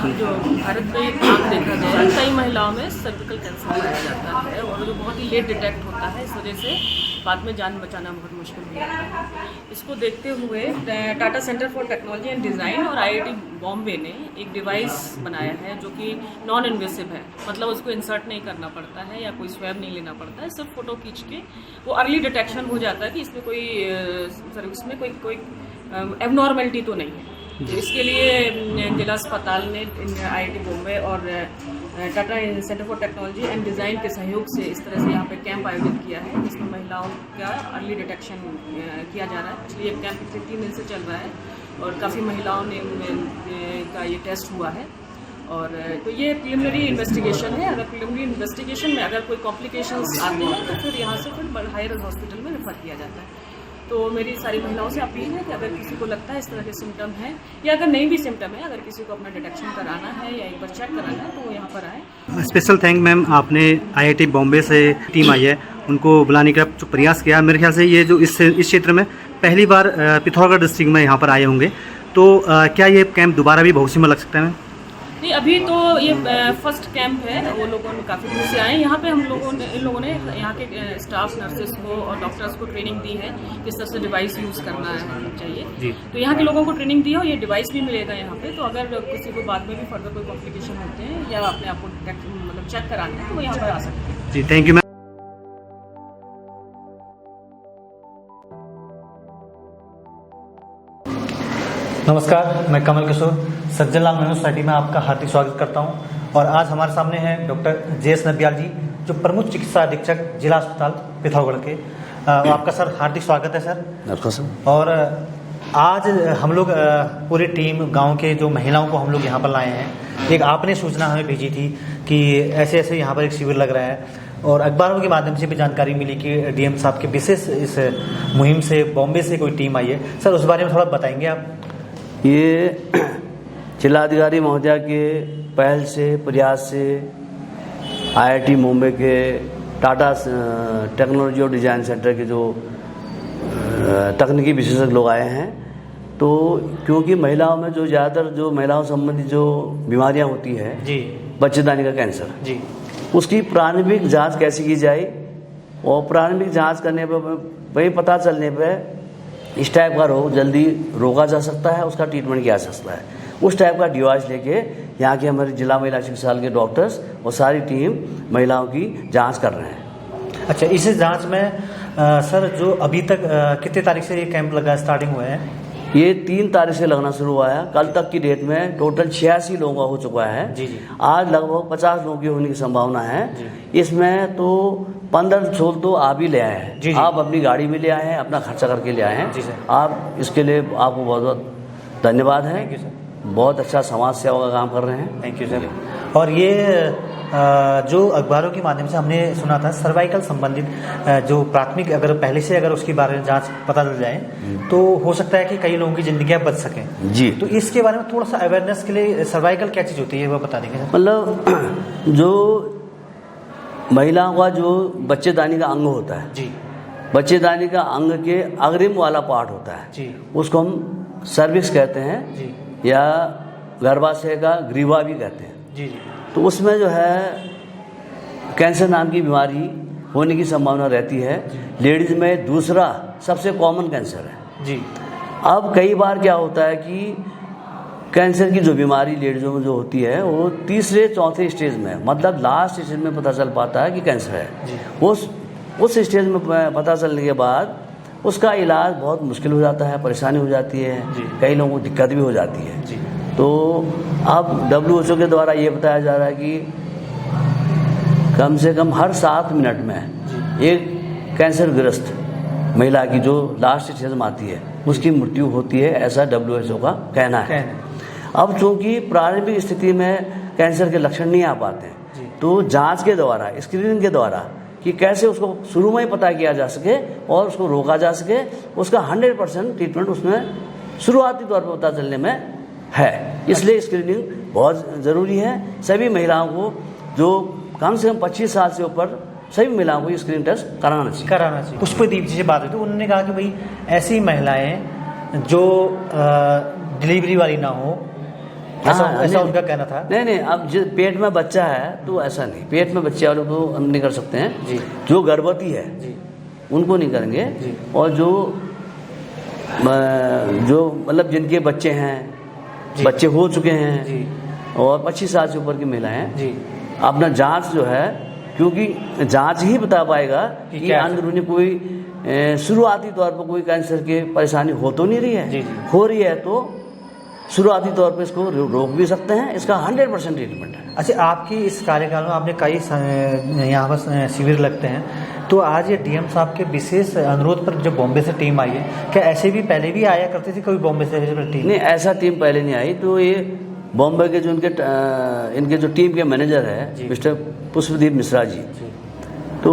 जो भारत में आम देखा गया कई महिलाओं में सर्विकल कैंसर पाया जाता है और जो बहुत ही लेट डिटेक्ट होता है, इस वजह से बाद में जान बचाना बहुत मुश्किल हो जाता है। इसको देखते हुए Tata centre for technology and design और IIT बॉम्बे ने एक डिवाइस बनाया है जो कि नॉन इन्वेसिव है, मतलब उसको इंसर्ट नहीं करना पड़ता है या कोई स्वैब नहीं लेना पड़ता है, सिर्फ फोटो खींच के वो अर्ली डिटेक्शन हो जाता है कि इसमें कोई सर्विस में कोई एबनॉर्मेलिटी तो नहीं है। तो इसके लिए जिला अस्पताल ने IIT बॉम्बे और Tata centre for technology and design के सहयोग से इस तरह से यहाँ पे कैंप आयोजित किया है, जिसमें महिलाओं का अर्ली डिटेक्शन किया जा रहा है। पिछले एक कैंप पिछले 3 दिन से चल रहा है और काफ़ी महिलाओं ने का ये टेस्ट हुआ है। और तो ये प्रिलिमिनरी इन्वेस्टिगेशन है। अगर प्रिलिमिनरी इन्वेस्टिगेशन में अगर कोई कॉम्प्लिकेशंस आते हैं तो फिर यहाँ से फिर हायर हॉस्पिटल में रेफर किया जाता है। तो मेरी सारी महिलाओं से अपील है कि अगर किसी को लगता है इस तरह के सिम्टम हैं या अगर नहीं भी सिम्टम है, अगर किसी को अपना डिटेक्शन कराना है या एक बार चेक कराना है तो वो यहाँ पर आए। स्पेशल थैंक मैम, आपने IIT बॉम्बे से टीम आई है उनको बुलाने का जो प्रयास किया। मेरे ख्याल से ये जो इस क्षेत्र में पहली बार पिथौरागढ़ डिस्ट्रिक्ट में यहाँ पर आए होंगे, तो क्या ये कैंप दोबारा भी भविष्य में लग सकता है? नहीं, अभी तो ये फर्स्ट कैंप है। वो लोगों ने काफ़ी दूर से आए यहाँ पे। इन लोगों ने यहाँ के स्टाफ नर्सेस को और डॉक्टर्स को ट्रेनिंग दी है किस तरह से डिवाइस यूज़ करना चाहिए। तो यहाँ के लोगों को ट्रेनिंग दी है और ये डिवाइस भी मिलेगा यहाँ पे। तो अगर किसी को बाद में भी फर्दर कोई कॉम्प्लिकेशन होते हैं या अपने आप को मतलब चेक कराना है तो वो यहाँ पर आ सकते हैं। जी, थैंक यू मैम। नमस्कार, मैं कमल किशोर सज्जन लाल नेहरू सोसाइटी में आपका हार्दिक स्वागत करता हूं। और आज हमारे सामने हैं डॉक्टर JS नबियाल जी, जो प्रमुख चिकित्सा अधीक्षक जिला अस्पताल पिथौरागढ़ के। आपका सर हार्दिक स्वागत है सर। और आज हम लोग पूरी टीम गांव के जो महिलाओं को हम लोग यहां पर लाए हैं। एक आपने सूचना हमें भेजी थी कि ऐसे ऐसे यहाँ पर एक शिविर लग रहा है और अखबारों के माध्यम से भी जानकारी मिली कि DM साहब के विशेष इस मुहिम से बॉम्बे से कोई टीम आई है। सर उस बारे में थोड़ा बताएंगे आप? ये जिलाधिकारी महोदया के पहल से प्रयास से IIT मुंबई के टाटा टेक्नोलॉजी और डिज़ाइन सेंटर के जो तकनीकी विशेषज्ञ लोग आए हैं। तो क्योंकि महिलाओं में जो ज़्यादातर जो महिलाओं संबंधी जो बीमारियां होती है जी, बच्चेदानी का कैंसर जी, उसकी प्रारंभिक जांच कैसे की जाए और प्रारंभिक जांच करने पर वही पता चलने पर इस टाइप का रोग जल्दी रोका जा सकता है, उसका ट्रीटमेंट किया जा सकता है। उस टाइप का डिवाइस लेके यहाँ के हमारे जिला महिला चिकित्सालय के डॉक्टर्स और सारी टीम महिलाओं की जांच कर रहे हैं। अच्छा, इस जांच में सर जो अभी तक कितने तारीख से ये कैंप लगा स्टार्टिंग हुआ है? ये 3 तारीख से लगना शुरू हुआ है। कल तक की डेट में टोटल 86 लोगों का हो चुका है जी। आज लगभग 50 लोगों की होने की संभावना है। इसमें तो 15-16 तो आप ही ले आए हैं, आप अपनी गाड़ी में ले आए हैं, अपना खर्चा करके ले आए हैं। आप इसके लिए आपको बहुत बहुत धन्यवाद है। Thank you sir. बहुत अच्छा समाज सेवा का काम कर रहे हैं। Thank you sir. और ये जो अखबारों के माध्यम से हमने सुना था सर्वाइकल संबंधित जो प्राथमिक अगर पहले से अगर उसके बारे में जांच पता चल जाए तो हो सकता है कि कई लोगों की जिंदगियां बच सकें जी। तो इसके बारे में थोड़ा सा अवेयरनेस के लिए सर्वाइकल क्या चीज होती है वो बता देंगे? मतलब जो महिलाओं का जो बच्चेदानी का अंग होता है जी, बच्चेदानी का अंग के अग्रिम वाला पार्ट होता है जी, उसको हम सर्विक्स कहते हैं जी, या गर्भाशय का ग्रीवा भी कहते हैं जी। तो उसमें जो है कैंसर नाम की बीमारी होने की संभावना रहती है। लेडीज में दूसरा सबसे कॉमन कैंसर है जी। अब कई बार क्या होता है कि कैंसर की जो बीमारी लेडीजों में जो होती है वो 3-4 स्टेज में, मतलब लास्ट स्टेज में पता चल पाता है कि कैंसर है। उस स्टेज में पता चलने के बाद उसका इलाज बहुत मुश्किल हो जाता है, परेशानी हो जाती है, कई लोगों को दिक्कत भी हो जाती है जी। तो अब WHO के द्वारा ये बताया जा रहा है कि कम से कम हर 7 मिनट में एक कैंसरग्रस्त महिला की जो लास्ट स्टेज में आती है उसकी मृत्यु होती है, ऐसा WHO का कहना है। अब चूंकि प्रारंभिक स्थिति में कैंसर के लक्षण नहीं आ पाते तो जांच के द्वारा, स्क्रीनिंग के द्वारा कि कैसे उसको शुरू में ही पता किया जा सके और उसको रोका जा सके, उसका 100% ट्रीटमेंट उसमें शुरुआती तौर पर पता चलने में है। इसलिए स्क्रीनिंग बहुत ज़रूरी है। सभी महिलाओं को जो कम से कम 25 साल से ऊपर सभी महिलाओं को स्क्रीन टेस्ट कराना चाहिए। पुष्पदीप जी से बात हुई तो उन्होंने कहा कि भाई ऐसी महिलाएं जो डिलीवरी वाली ना हो ऐसा उनका कहना था। नहीं, अब जो पेट में बच्चा है तो ऐसा नहीं, पेट में बच्चे वालों को हम नहीं कर सकते हैं जी। जो गर्भवती है जी उनको नहीं करेंगे जी। और जो मतलब जिनके बच्चे हैं, बच्चे हो चुके हैं जी। और 25 साल से ऊपर की महिलाएं जी अपना जांच जो है, क्योंकि जांच ही बता पाएगा कि अंदरूनी कोई शुरुआती तौर पर कोई कैंसर की परेशानी हो तो नहीं रही है जी। हो रही है तो शुरुआती तौर पर इसको रोक भी सकते हैं, इसका 100% ट्रीटमेंट है। अच्छा, आपकी इस कार्यकाल में आपने कई यहाँ पर शिविर लगते हैं, तो आज ये डीएम साहब के विशेष अनुरोध पर जो बॉम्बे से टीम आई है, क्या ऐसे भी पहले भी आया करती थी कभी बॉम्बे से टीम? नहीं, ऐसा टीम पहले नहीं आई। तो ये बॉम्बे के जो इनके जो टीम के मैनेजर है मिस्टर पुष्पदीप मिश्रा जी, तो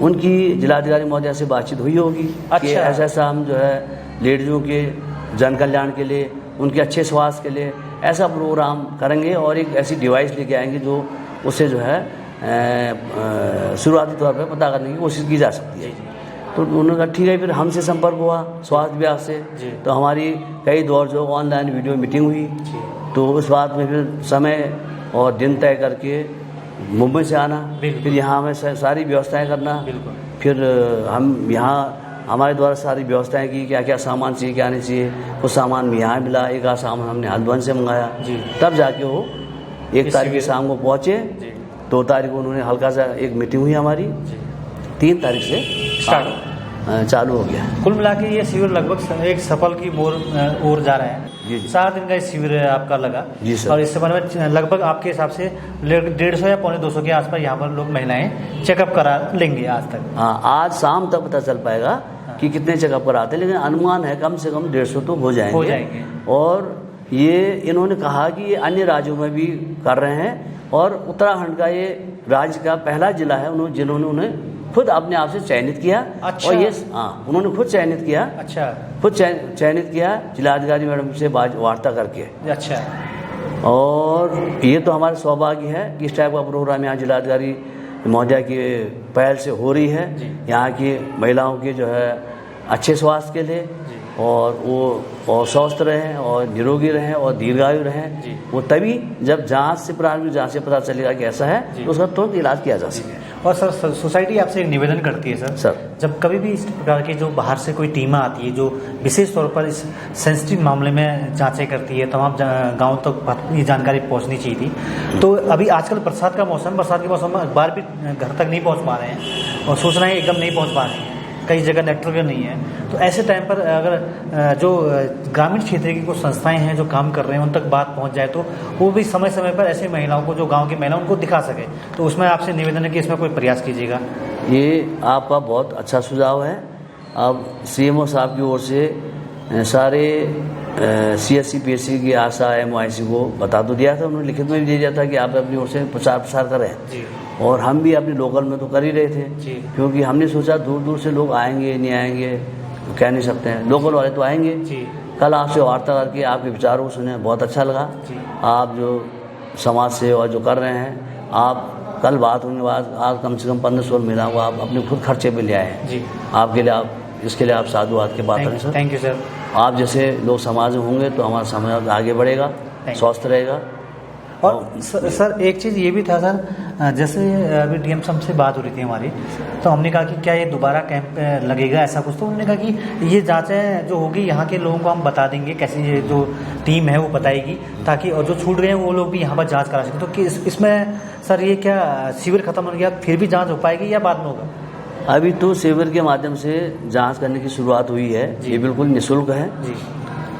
उनकी जिलाधिकारी महोदया से बातचीत हुई होगी कि ऐसा हम जो है लेडीजों के जन कल्याण के लिए, उनके अच्छे स्वास्थ्य के लिए ऐसा प्रोग्राम करेंगे और एक ऐसी डिवाइस लेके आएंगे जो उससे जो है शुरुआती तौर पर पता करने की कोशिश की जा सकती है। तो उन्होंने कहा ठीक है, फिर हमसे संपर्क हुआ स्वास्थ्य विभाग से, तो हमारी कई दौर जो ऑनलाइन वीडियो मीटिंग हुई, तो उस बात में फिर समय और दिन तय करके मुंबई से आना, फिर यहाँ हमें सारी व्यवस्थाएं करना, फिर हम यहाँ हमारे द्वारा सारी व्यवस्थाएं की, क्या क्या सामान चाहिए क्या नहीं चाहिए, वो सामान यहाँ मिला, एक आध सामान हमने हल्द्वानी से मंगाया, तब जाके वो 1 तारीख की शाम को पहुँचे। 2 तारीख को उन्होंने हल्का सा एक मीटिंग हुई हमारी, 3 तारीख से चालू हो गया। कुल मिला के ये शिविर लगभग एक सफल की ओर जा रहा है। 7 दिन का ये शिविर आपका लगा जी सर। और इस संबंध में लगभग आपके हिसाब से 150 या 250 के आसपास यहाँ पर लोग महिलाएं चेकअप करा लेंगे आज तक। हाँ, आज शाम तक पता चल पाएगा कि कितने चेकअप कराते हैं, लेकिन अनुमान है कम से कम 150 तो हो जाएंगे। और ये इन्होंने कहा कि ये अन्य राज्यों में भी कर रहे हैं, और उत्तराखंड का ये राज्य का पहला जिला है जिन्होंने उन्हें खुद अपने आप से चयनित किया। अच्छा। और ये उन्होंने खुद चयनित किया। अच्छा। खुद चयनित किया जिलाधिकारी मैडम से वार्ता करके। अच्छा। और ये तो हमारा सौभाग्य है कि इस टाइप का प्रोग्राम यहाँ जिलाधिकारी महोदया की पहल से हो रही है, यहाँ की महिलाओं के जो है अच्छे स्वास्थ्य के लिए, और वो स्वस्थ रहें और निरोगी रहें और दीर्घायु रहें। वो तभी जब जांच से प्रारंभिक जांच से पता चलेगा कि ऐसा है तो उसका तुरंत इलाज किया जा सके। और सर, सोसाइटी आपसे एक निवेदन करती है सर, जब कभी भी इस प्रकार की जो बाहर से कोई टीम आती है जो विशेष तौर पर इस सेंसिटिव मामले में जांचें करती है, तमाम गाँव तक ये जानकारी पहुंचनी चाहिए थी। तो अभी आजकल बरसात के मौसम में अखबार भी घर तक नहीं पहुंच पा रहे हैं और सूचनाएं एकदम नहीं पहुंच पा रही हैं, कई जगह नेटवर्क नहीं है। तो ऐसे टाइम पर अगर जो ग्रामीण क्षेत्र की कुछ संस्थाएं हैं जो काम कर रहे हैं उन तक बात पहुंच जाए तो वो भी समय समय पर ऐसे महिलाओं को, जो गांव की महिलाओं उनको दिखा सके, तो उसमें आपसे निवेदन है कि इसमें कोई प्रयास कीजिएगा। ये आपका बहुत अच्छा सुझाव है। अब CMO साहब की ओर से सारे CSC PSC की आशा MOIC को बता तो दिया था, उन्होंने लिखित में भी दे दिया था कि आप अपनी ओर से प्रसार करें, और हम भी अपने लोकल में तो कर ही रहे थे, क्योंकि हमने सोचा दूर दूर से लोग आएंगे नहीं आएंगे तो कह नहीं सकते हैं, लोकल वाले तो आएंगे। कल आपसे वार्ता करके आपके विचारों को सुने, बहुत अच्छा लगा। आप जो समाज सेवा जो कर रहे हैं, आप कल बात होने के बाद आज कम से कम 1500 महिलाओं को आप अपने खुद खर्चे पे ले आए हैं। आपके लिए इसके लिए आप साधुवाद की बात करें सर। Thank you sir. आप जैसे लोग समाज में होंगे तो हमारा समाज आगे बढ़ेगा, स्वस्थ रहेगा। और सर एक चीज़ ये भी था सर, जैसे अभी डीएम साहब से बात हो रही थी हमारी, तो हमने कहा कि क्या ये दोबारा कैंप लगेगा ऐसा कुछ, तो उन्होंने कहा कि ये जांचें जो होगी यहाँ के लोगों को हम बता देंगे, कैसे ये जो टीम है वो बताएगी, ताकि और जो छूट गए हैं वो लोग भी यहाँ पर जांच करा सकें। तो इसमें सर ये क्या शिविर खत्म हो गया फिर भी जाँच हो पाएगी या बाद में होगा? अभी तो शिविर के माध्यम से जाँच करने की शुरुआत हुई है, ये बिल्कुल निःशुल्क है।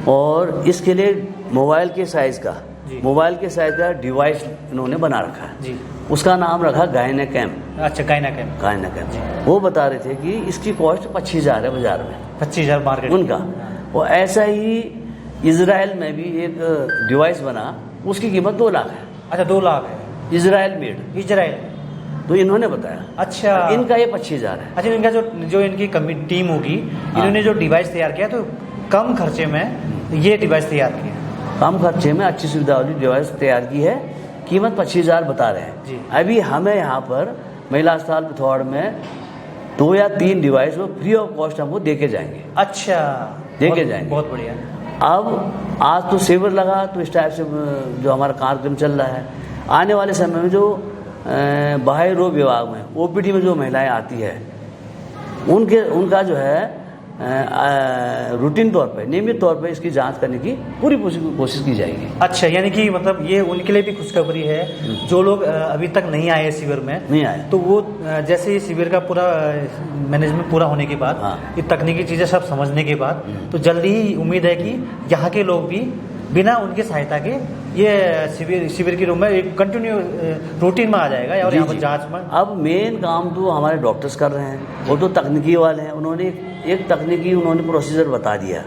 और इसके लिए मोबाइल के साइज का डिवाइस इन्होंने बना रखा है, उसका नाम रखा गायनेकैम। अच्छा, गायनेकैम। वो बता रहे थे कि इसकी कॉस्ट 25,000 है बाजार में, 25,000 मार्केट उनका। और ऐसा ही इजराइल में भी एक डिवाइस बना, उसकी कीमत 2 लाख है। अच्छा, 2 लाख है, इजराइल मेड, इजराइल। तो इन्होंने बताया। अच्छा, इनका ये 25,000 है। अच्छा, इनका जो इनकी टीम होगी, इन्होंने जो डिवाइस तैयार किया तो कम खर्चे में ये डिवाइस तैयार किया, कम खर्चे में अच्छी सुविधा वाली डिवाइस तैयार की है, कीमत 25,000 बता रहे हैं। अभी हमें यहाँ पर महिला अस्पताल पिथौरागढ़ में 2 या 3 डिवाइस वो फ्री ऑफ कॉस्ट हमको दे के जाएंगे। अच्छा, दे के जाएंगे। बहुत बढ़िया। अब आज तो शिविर लगा, तो इस टाइप से जो हमारा कार्यक्रम चल रहा है, आने वाले समय में जो बाह्य रोग विभाग में ओपीडी में जो महिलाएं आती है उनका जो है रूटीन तौर पे, नियमित तौर पे इसकी जांच करने की पूरी कोशिश की जाएगी। अच्छा, यानी कि मतलब ये उनके लिए भी खुशखबरी है जो लोग अभी तक नहीं आए शिविर में, नहीं आए, तो वो जैसे ये शिविर का पूरा मैनेजमेंट पूरा होने के बाद, ये तकनीकी चीजें सब समझने के बाद, तो जल्दी ही उम्मीद है कि यहाँ के लोग भी बिना उनकी सहायता के ये शिविर के रूम में एक कंटिन्यू रूटीन में आ जाएगा और यहाँ पर जांच में। अब मेन काम तो हमारे डॉक्टर्स कर रहे हैं, वो तो तकनीकी वाले हैं, उन्होंने एक तकनीकी प्रोसीजर बता दिया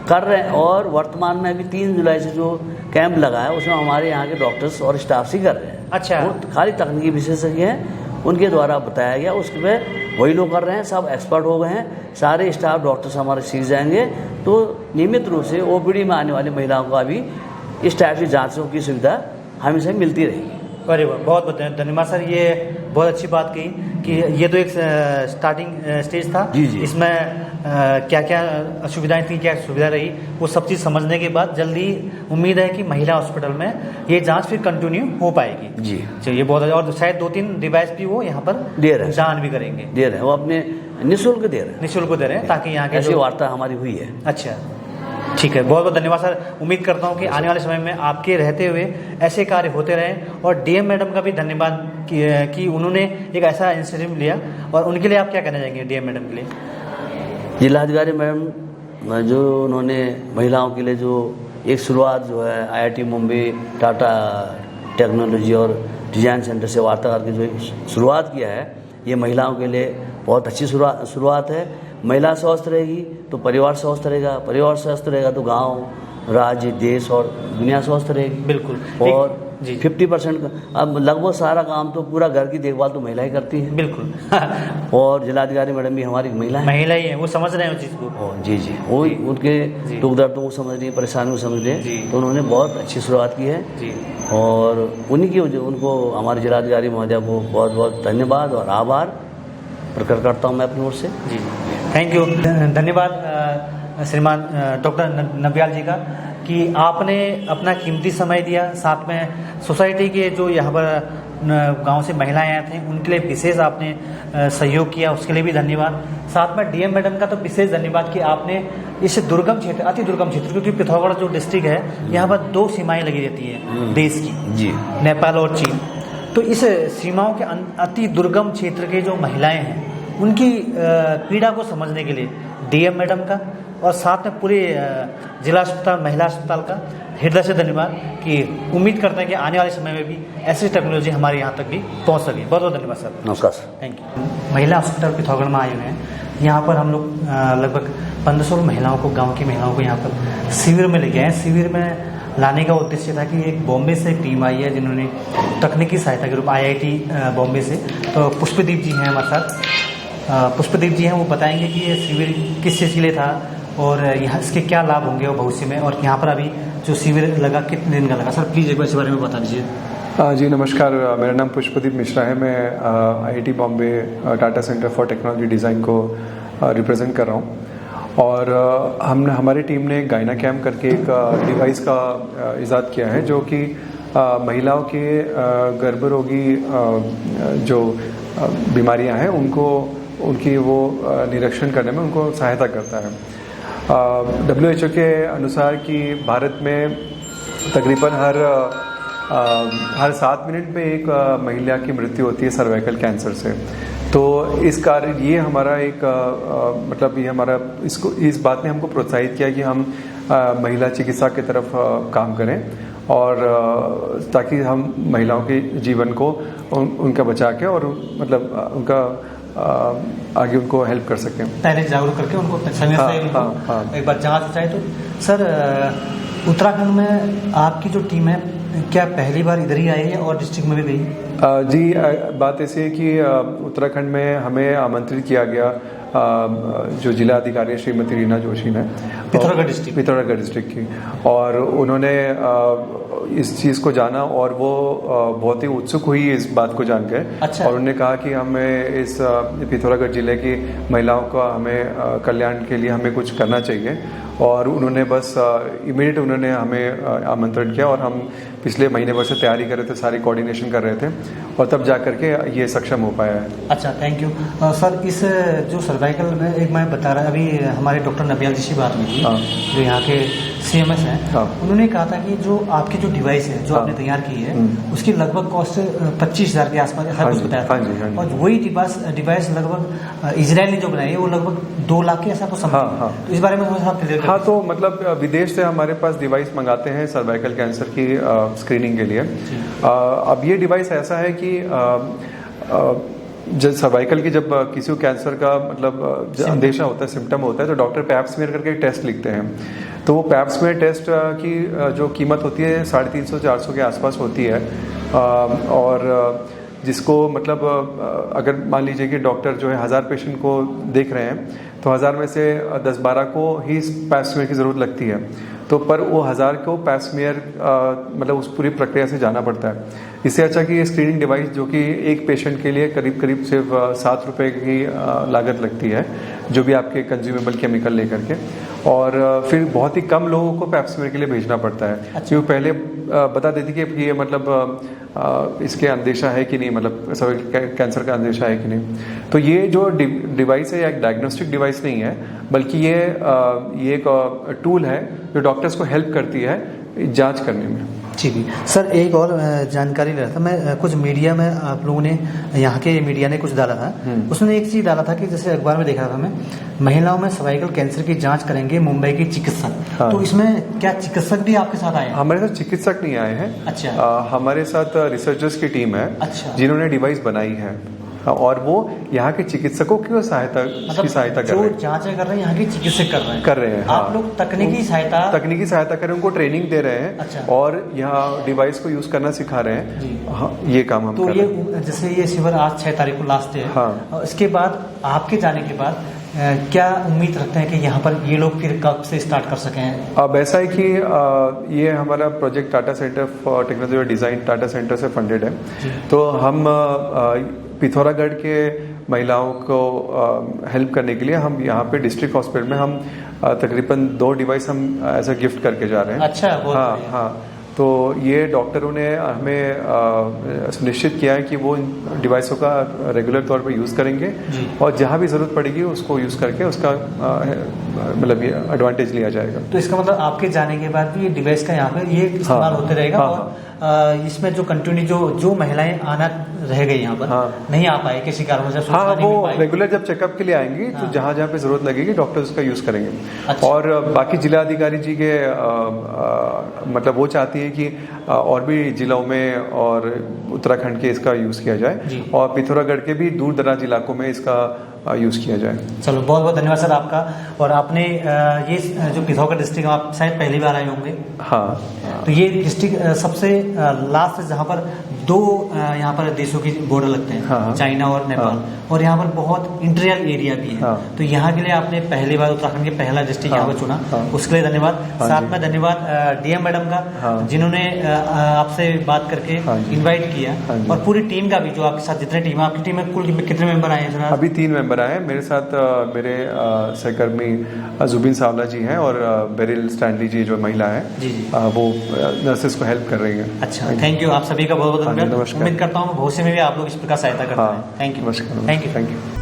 कर रहे हैं। और वर्तमान में अभी 3 जुलाई से जो कैंप लगा है उसमें हमारे यहाँ के डॉक्टर्स और स्टाफ ही कर रहे हैं। अच्छा, वो खाली तकनीकी विशेषज्ञ हैं, उनके द्वारा बताया गया, उसके पे वही लोग कर रहे हैं, सब एक्सपर्ट हो गए हैं, सारे स्टाफ डॉक्टर्स हमारे सीख जाएंगे। तो नियमित रूप से ओपीडी में आने वाली महिलाओं को अभी इस टाइप की जांचों की सुविधा हमेशा मिलती रहेगी। अरे वाह, बहुत बहुत धन्यवाद सर, ये बहुत अच्छी बात कही कि ये तो एक स्टार्टिंग स्टेज था। जी जी। इसमें क्या क्या असुविधाएं थी, क्या सुविधा रही, वो सब चीज़ समझने के बाद जल्दी उम्मीद है कि महिला हॉस्पिटल में ये जांच फिर कंटिन्यू हो पाएगी। जी चलिए, बहुत अच्छा। और शायद 2-3 डिवाइस भी वो यहाँ पर दे रहे हैं, दान भी करेंगे, दे रहे हैं, वो अपने निःशुल्क दे रहे हैं, निःशुल्क दे रहे हैं, ताकि यहाँ के ऐसी वार्ता हमारी हुई है। अच्छा, ठीक है, बहुत बहुत धन्यवाद सर। उम्मीद करता हूँ कि आने वाले समय में आपके रहते हुए ऐसे कार्य होते रहें। और डीएम मैडम का भी धन्यवाद कि उन्होंने एक ऐसा इनिशिएटिव लिया, और उनके लिए आप क्या कहना चाहेंगे डीएम मैडम के लिए? जिलाधिकारी मैडम जो उन्होंने महिलाओं के लिए जो एक शुरुआत जो है IIT मुंबई, टाटा टेक्नोलॉजी और डिजाइन सेंटर से वार्ता करके जो शुरुआत किया है, ये महिलाओं के लिए बहुत अच्छी शुरुआत है। महिला स्वस्थ रहेगी तो परिवार स्वस्थ रहेगा, परिवार स्वस्थ रहेगा तो गांव, राज्य, देश और दुनिया स्वस्थ रहेगी। बिल्कुल। और 50% अब लगभग सारा काम तो पूरा घर की देखभाल तो महिला ही करती है। बिल्कुल। और जिलाधिकारी मैडम भी हमारी महिला ही है, वो समझ रहे हैं उस चीज़ को। जी जी, वो उनके दुख दर्दों को समझ रही है, परेशानी को समझ रही है, तो उन्होंने बहुत अच्छी शुरुआत की है जी। और उन्हीं की उनको हमारे जिलाधिकारी महोदय को बहुत बहुत धन्यवाद और आभार प्रकट करता हूँ मैं अपनी ओर से। जी, थैंक यू, धन्यवाद श्रीमान डॉक्टर नबियाल जी का कि आपने अपना कीमती समय दिया, साथ में सोसाइटी के जो यहाँ पर गांव से महिलाएं आए थे उनके लिए विशेष आपने सहयोग किया, उसके लिए भी धन्यवाद। साथ में डीएम मैडम का तो विशेष धन्यवाद कि आपने इस दुर्गम क्षेत्र, अति दुर्गम क्षेत्र, क्योंकि पिथौरागढ़ जो डिस्ट्रिक्ट है यहाँ पर 2 सीमाएं लगी रहती है देश की जी, नेपाल और चीन। तो इस सीमाओं के अति दुर्गम क्षेत्र के जो महिलाएं हैं उनकी पीड़ा को समझने के लिए डीएम मैडम का और साथ में पूरे जिला अस्पताल, महिला अस्पताल का हृदय से धन्यवाद कि उम्मीद करते हैं कि आने वाले समय में भी ऐसी टेक्नोलॉजी हमारे यहाँ तक भी पहुँच सके। बहुत बहुत धन्यवाद सर। नमस्कार सर। Thank you. महिला हॉस्पिटल पिथौरागढ़ में आए हुए हैं। यहाँ पर हम लोग लगभग 1500 महिलाओं को, गाँव की महिलाओं को यहाँ पर शिविर में लेके आए। शिविर में लाने का उद्देश्य था कि एक बॉम्बे से एक टीम आई है जिन्होंने तकनीकी सहायता के रूप IIT बॉम्बे से, तो पुष्पदीप जी हैं हमारे साथ। पुष्पदीप जी हैं, वो बताएंगे कि ये शिविर किस चीज़ के लिए था और यहाँ इसके क्या लाभ होंगे और भविष्य में, और यहाँ पर अभी जो शिविर लगा कितने दिन का लगा। सर प्लीज़ एक बार इस बारे में बता दीजिए। जी नमस्कार, मेरा नाम पुष्पदीप मिश्रा है। मैं IIT Bombay Tata centre for technology design को रिप्रेजेंट कर रहा हूँ। और हमारी टीम ने गायना कैम्प करके एक डिवाइस का इजाद किया है जो कि महिलाओं के गर्भरोगी जो बीमारियां हैं उनकी वो निरीक्षण करने में उनको सहायता करता है। WHO के अनुसार कि भारत में तकरीबन हर 7 मिनट में एक महिला की मृत्यु होती है सर्वाइकल कैंसर से। तो इस कारण ये हमारा एक मतलब ये हमारा इस बात ने हमको प्रोत्साहित किया कि हम महिला चिकित्सा की तरफ काम करें और ताकि हम महिलाओं के जीवन को उनका बचा के और मतलब उनका आगे उनको हेल्प कर सकें, पहले जागरूक करके उनको समय से एक बार जांच चाहे। तो सर उत्तराखंड में आपकी जो टीम है क्या पहली बार इधर ही आई है और डिस्ट्रिक्ट में भी गई? जी बात ऐसी है कि उत्तराखंड में हमें आमंत्रित किया गया जो जिला अधिकारी श्रीमती रीना जोशी ने, पिथौरागढ़ डिस्ट्रिक्ट की, और उन्होंने इस चीज़ को जाना और वो बहुत ही उत्सुक हुई इस बात को जानकर। अच्छा। और उन्होंने कहा कि हमें इस पिथौरागढ़ जिले की महिलाओं का हमें कल्याण के लिए हमें कुछ करना चाहिए और उन्होंने बस इमीडिएट उन्होंने हमें आमंत्रण किया और हम पिछले महीने भर से तैयारी कर रहे थे, सारी कोऑर्डिनेशन कर रहे थे और तब जा करके ये सक्षम हो पाया है। अच्छा, थैंक यू सर। इस जो सर्वाइकल में एक मैं बता रहा, अभी हमारे डॉक्टर नबियाल जी से बात हुई थी, जो यहाँ के CMS हैं, उन्होंने कहा था कि जो आपकी जो डिवाइस है जो आपने तैयार की है उसकी लगभग कॉस्ट 25,000 के आसपास हर कुछ बताया था। और वही डिवाइस लगभग इजराइल ने जो बनाई है वो लगभग 2 लाख के ऐसा कुछ समथिंग। तो इस बारे में थोड़ा क्लियर करें। हाँ, तो मतलब विदेश से हमारे पास डिवाइस मंगाते हैं सर्वाइकल कैंसर की स्क्रीनिंग के लिए। अब ये डिवाइस ऐसा है कि जब सर्वाइकल की जब किसी को कैंसर का मतलब अंदेशा होता है, सिम्टम होता है, तो डॉक्टर पैप स्मीयर करके एक टेस्ट लिखते हैं। तो वो पैप स्मीयर टेस्ट की जो कीमत होती है 350-400 के आसपास होती है। और जिसको मतलब अगर मान लीजिए कि डॉक्टर जो है 1000 पेशेंट को देख रहे हैं तो 1000 में से 10-12 को ही पैप स्मीयर की ज़रूरत लगती है। तो पर वो 1000 को पैप स्मीयर मतलब उस पूरी प्रक्रिया से जाना पड़ता है। इससे अच्छा कि ये स्क्रीनिंग डिवाइस जो कि एक पेशेंट के लिए करीब करीब सिर्फ 7 रुपये की लागत लगती है, जो भी आपके कंज्यूमेबल केमिकल लेकर के, और फिर बहुत ही कम लोगों को पैप स्मीयर के लिए भेजना पड़ता है। अच्छा। क्योंकि पहले बता देती कि ये मतलब इसके अंदेशा है कि नहीं, मतलब सर्वाइकल कैंसर का अंदेशा है कि नहीं। तो ये जो डिवाइस है एक डायग्नोस्टिक डिवाइस नहीं है, बल्कि ये एक टूल है जो डॉक्टर्स को हेल्प करती है जांच करने में। ठीक है सर, एक और जानकारी ले रहा था मैं। कुछ मीडिया में आप लोगों ने, यहाँ के मीडिया ने कुछ डाला था, उसने एक चीज डाला था कि जैसे अखबार में देखा था मैं, महिलाओं में सर्वाइकल कैंसर की जांच करेंगे मुंबई के चिकित्सक। हाँ। तो इसमें क्या चिकित्सक भी आपके साथ आए हैं? हमारे साथ चिकित्सक नहीं आए हैं। अच्छा। हमारे साथ रिसर्चर्स की टीम है। अच्छा। जिन्होंने डिवाइस बनाई है और वो यहाँ के चिकित्सकों की सहायता कर रहे हैं। जो जांच कर रहे हैं यहाँ के चिकित्सक कर रहे हैं। हाँ। आप लोग तकनीकी सहायता कर रहे हैं, उनको ट्रेनिंग दे रहे हैं। अच्छा। और यहाँ डिवाइस को यूज करना सिखा रहे हैं। हाँ, ये काम हम कर रहे हैं। जैसे ये शिविर आज 6 तारीख को लास्ट है। हाँ। इसके बाद आपके जाने के बाद क्या उम्मीद रखते हैं कि यहाँ पर ये लोग फिर कब से स्टार्ट कर सकें? अब ऐसा है कि ये हमारा project Tata centre for technology और डिजाइन टाटा सेंटर से फंडेड है। तो हम पिथौरागढ़ के महिलाओं को हेल्प करने के लिए हम यहाँ पे डिस्ट्रिक्ट हॉस्पिटल में हम तकरीबन 2 डिवाइस हम एज अ गिफ्ट करके जा रहे हैं। अच्छा, हाँ। तो ये डॉक्टरों ने हमें सुनिश्चित किया है कि वो डिवाइसों का रेगुलर तौर पर यूज़ करेंगे और जहाँ भी ज़रूरत पड़ेगी उसको यूज़ करके उसका मतलब ये एडवांटेज लिया जाएगा। तो इसका मतलब आपके जाने के बाद भी ये डिवाइस का यहाँ पे ये इस्तेमाल होते रहेगा। और इसमें जो कंटिन्यू जो महिलाएं आना रह गई यहाँ पर, नहीं आ पाए किसी कारण से, हाँ, वो रेगुलर जब चेकअप के लिए आएंगी तो जहाँ जहाँ पे जरूरत लगेगी डॉक्टर उसका यूज करेंगे। अच्छा। और बाकी जिला अधिकारी जी के मतलब वो चाहती है कि और भी जिलों में और उत्तराखंड के इसका यूज किया जाए और पिथौरागढ़ के भी दूर दराज इलाकों में इसका यूज किया जाए। चलो, बहुत बहुत धन्यवाद सर आपका। और आपने ये जो पिथौरागढ़ डिस्ट्रिक्ट आप शायद पहली बार आए होंगे। हाँ। तो ये डिस्ट्रिक्ट सबसे लास्ट जहाँ पर 2 यहाँ पर देशों की बॉर्डर लगते हैं। हाँ। चाइना और नेपाल। और यहाँ पर बहुत इंटीरियर एरिया भी है। हाँ। तो यहाँ के लिए आपने पहली बार उत्तराखंड के पहला डिस्ट्रिक्ट यहाँ पर चुना, उसके लिए धन्यवाद। साथ में धन्यवाद DM मैडम का, जिन्होंने आपसे बात करके इन्वाइट किया, और पूरी टीम का भी, जो आपके साथ जितने टीम, आपकी टीम में कुल कितने मेंबर आए हैं सर? अभी 3 मेंबर आए हैं मेरे साथ। मेरे सहकर्मी जुबिन सावला जी हैं और बेरिल स्टैंडली जी जो महिला है वो नर्सेस को हेल्प कर रही है। अच्छा, थैंक यू। आप सभी का बहुत बहुत धन्यवाद। उम्मीद करता हूँ भविष्य में भी आप लोग इस प्रकार सहायता करते हैं। Thank you. Thank you.